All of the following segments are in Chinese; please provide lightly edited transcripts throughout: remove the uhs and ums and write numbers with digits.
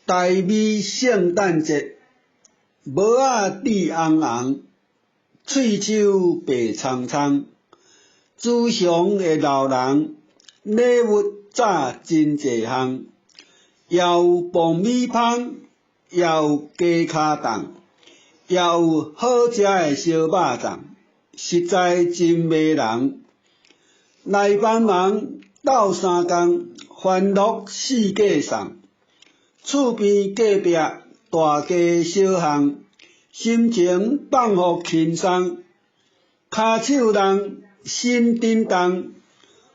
台美圣诞节，帽仔戴红红，喙手白苍苍。祖上的老人，礼物早真济项，也有爆米香，也有鸡脚冻，也有好食的烧肉粽，实在真迷人。来帮忙斗相共，欢乐四界送。厝边隔壁大家小巷，心情放互轻松。骹手人心叮当，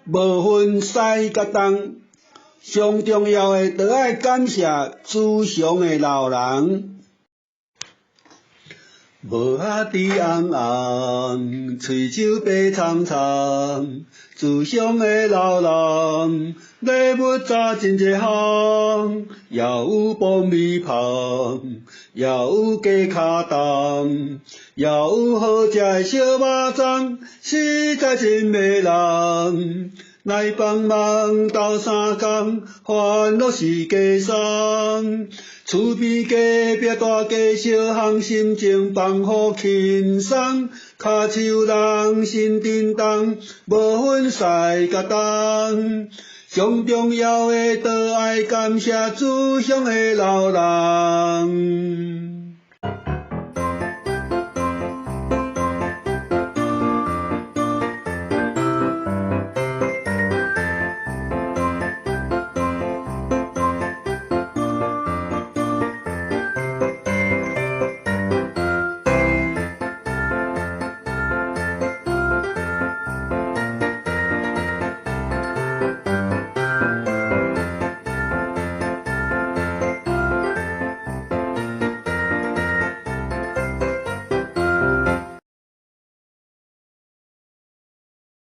无分西甲东。上重要的，就爱感谢慈祥的老人。帽仔戴红红，喙手白苍苍，慈祥的老人，礼物早真济项，也有爆米香，也有鸡脚冻，也有好食的烧肉粽，实在真迷人。来帮忙斗相共，欢乐四界送。厝边隔壁大家小巷，心情放互轻松。骹手人心叮当，无分西甲东。上重要的，就爱感谢祖上的老人。